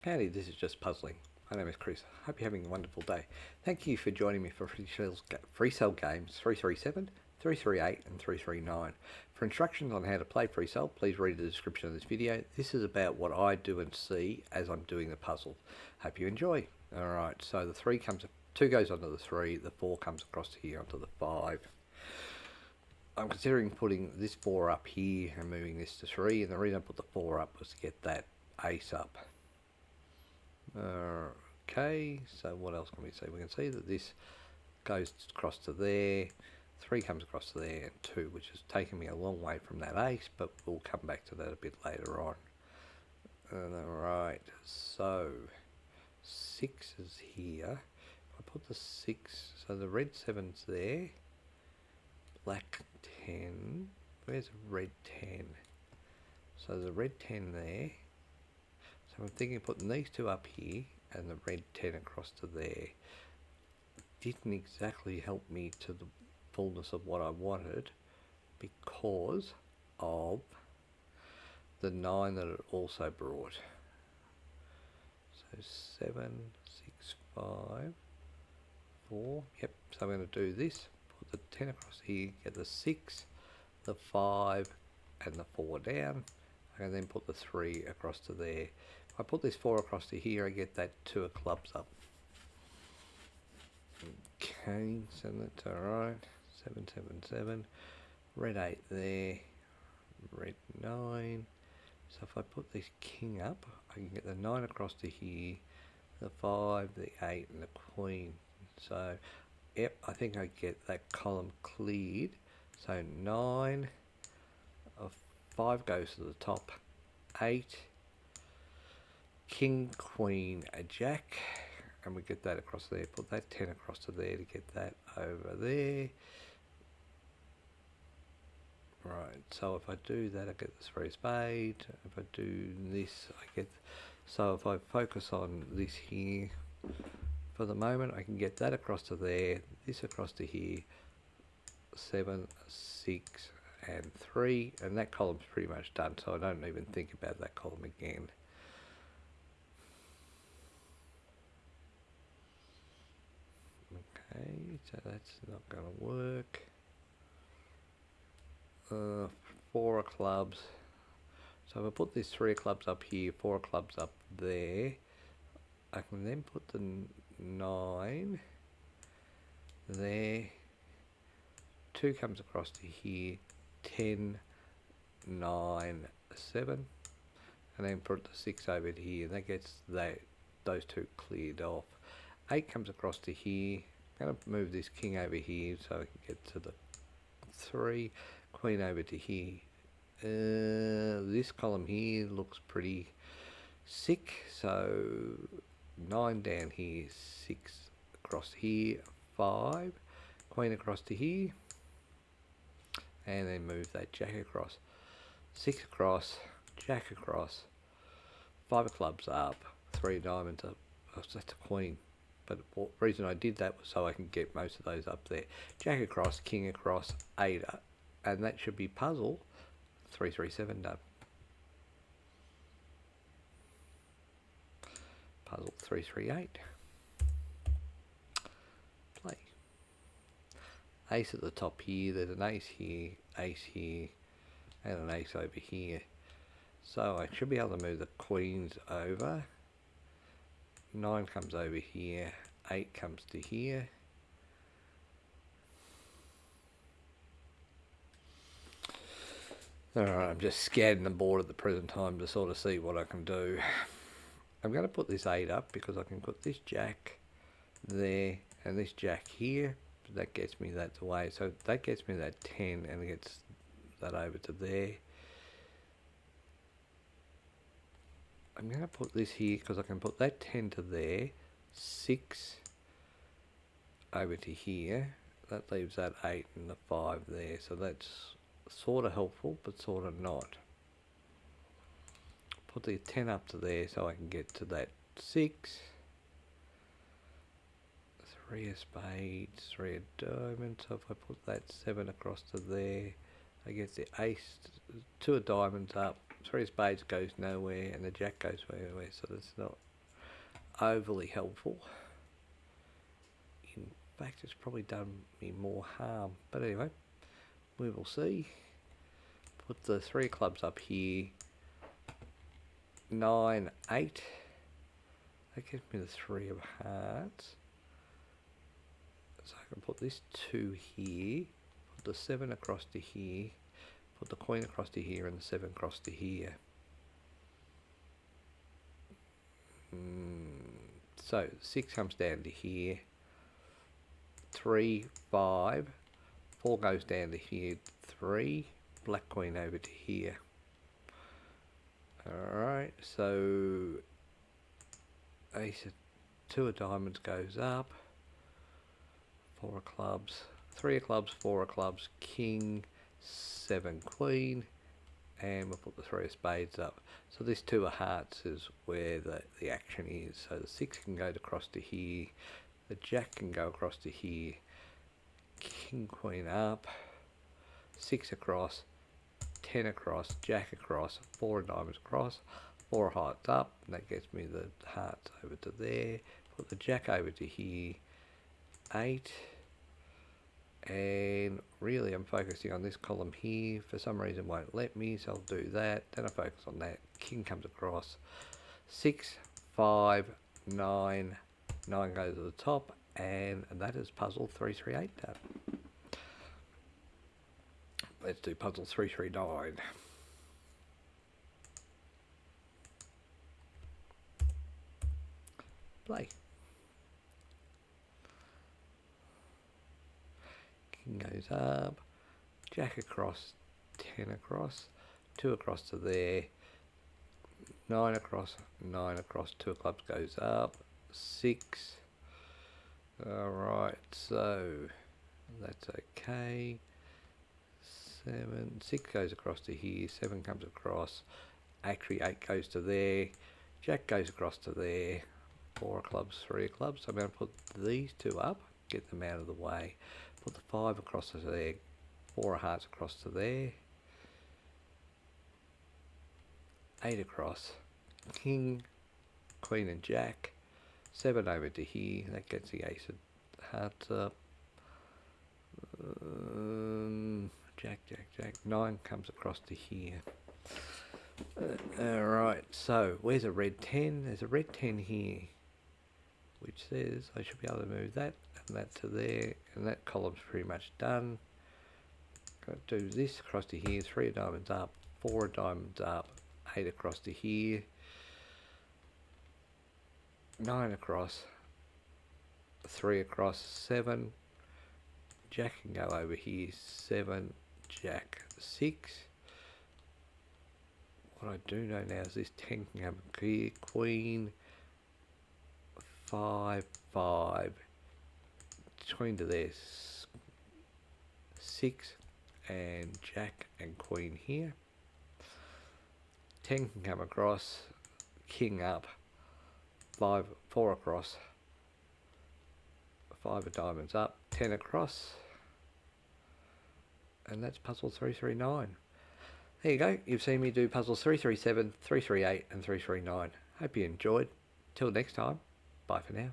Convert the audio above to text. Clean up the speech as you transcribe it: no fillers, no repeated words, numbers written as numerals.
Howdy, this is just puzzling. My name is Chris. Hope you're having a wonderful day. Thank you for joining me for Freecell Games 337, 338 and 339. For instructions on how to play Freecell, please read the description of this video. This is about what I do and see as I'm doing the puzzle. Hope you enjoy. Alright, so the 2 goes onto the 3, the 4 comes across here onto the 5. I'm considering putting this 4 up here and moving this to 3, and the reason I put the 4 up was to get that ace up. Okay, so what else can we see? We can see that this goes across to there, 3 comes across to there, and 2, which has taken me a long way from that ace, but we'll come back to that a bit later on. Alright, so 6 is here. If I put the 6, so the red 7's there, black 10, where's red 10? So the red 10 there. So I'm thinking of putting these 2 up here and the red 10 across to there. Didn't exactly help me to the fullness of what I wanted because of the 9 that it also brought. So 7, 6, 5, 4. Yep, so I'm going to do this. Put the 10 across here, get the 6, the 5 and the 4 down. I can then put the 3 across to there. If I put this 4 across to here, I get that 2 of clubs up. Okay, so that's alright. 7, 7, 7. Red 8 there. Red 9. So if I put this king up, I can get the 9 across to here, the 5, the 8 and the queen. So, yep, I think I get that column cleared. So 9 of 5 goes to the top. 8, king, queen, a jack, and we get that across there. Put that 10 across to there to get that over there. Right, so if I do that, I get the 3 of spades. If I do this, I get, so if I focus on this here, for the moment I can get that across to there, this across to here, 7, 6 and 3, and that column's pretty much done, so I don't even think about that column again. Okay, so that's not going to work. 4 of clubs. So if I put these 3 of clubs up here, 4 of clubs up there, I can then put the 9 there. 2 comes across to here, 10, 9, 7, and then put the 6 over here. That gets those 2 cleared off. 8 comes across to here. I'm going to move this king over here so I can get to the 3. Queen over to here. This column here looks pretty sick. So 9 down here, 6 across here, 5. Queen across to here. And then move that jack across. 6 across, jack across. 5 of clubs up, 3 diamonds up. Oh, so that's a queen. But the reason I did that was so I can get most of those up there. Jack across, king across, 8 up, and that should be puzzle 337 done. Puzzle 338. Play. Ace at the top here, there's an ace here, and an ace over here. So I should be able to move the queens over. 9 comes over here, 8 comes to here. Alright, I'm just scanning the board at the present time to sort of see what I can do. I'm going to put this 8 up because I can put this jack there and this jack here. That gets me that away. So that gets me that 10 and it gets that over to there. I'm going to put this here because I can put that 10 to there, 6 over to here. That leaves that 8 and the 5 there. So that's sort of helpful, but sort of not. Put the 10 up to there so I can get to that 6. 3 of spades, 3 of diamonds. So if I put that 7 across to there, I get the ace, 2 of diamonds up, 3 of spades goes nowhere, and the jack goes nowhere, so that's not overly helpful. In fact, it's probably done me more harm. But anyway, we will see. Put the 3 of clubs up here. 9, 8. That gives me the 3 of hearts. So I can put this 2 here. Put the 7 across to here. Put the queen across to here and the 7 across to here. So 6 comes down to here. 3, 5. 4 goes down to here. 3. Black queen over to here. Alright, so ace of 2 of diamonds goes up. 4 of clubs. 3 of clubs, 4 of clubs, king, 7 queen, and we'll put the 3 of spades up. So this 2 of hearts is where the action is. So the 6 can go across to here, the jack can go across to here, king, queen up, 6 across, 10 across, jack across, 4 of diamonds across, 4 of hearts up, and that gets me the hearts over to there. Put the jack over to here, 8. And really I'm focusing on this column here. For some reason won't let me, so I'll do that. Then I focus on that. King comes across. 6, 5, 9. 9 goes to the top, and that is puzzle 338 done. Let's do puzzle 339. Play. King goes up, jack across, 10 across, 2 across to there, 9 across, 9 across, 2 of clubs goes up, 6. Alright, so that's okay. 7, 6 goes across to here, 7 comes across, actually 8 goes to there, jack goes across to there, 4 of clubs, 3 of clubs. So I'm going to put these 2 up, get them out of the way. Put the 5 across to there, 4 of hearts across to there, 8 across, king, queen and jack, 7 over to here, that gets the ace of hearts up, jack, jack, jack, 9 comes across to here. Alright, so where's a red 10? There's a red 10 here, which says I should be able to move that and that to there, and that column's pretty much done. Got to do this across to here, 3 of diamonds up, 4 of diamonds up, 8 across to here, 9 across, 3 across, 7, jack can go over here, 7, jack, 6. What I do know now is this 10 can come here, queen, 5, 5, queen to there, 6, and jack and queen here. 10 can come across, king up, 4 across, 5 of diamonds up, 10 across, and that's puzzle 339. There you go, you've seen me do puzzles 337, 338 and 339. Hope you enjoyed. Till next time, bye for now.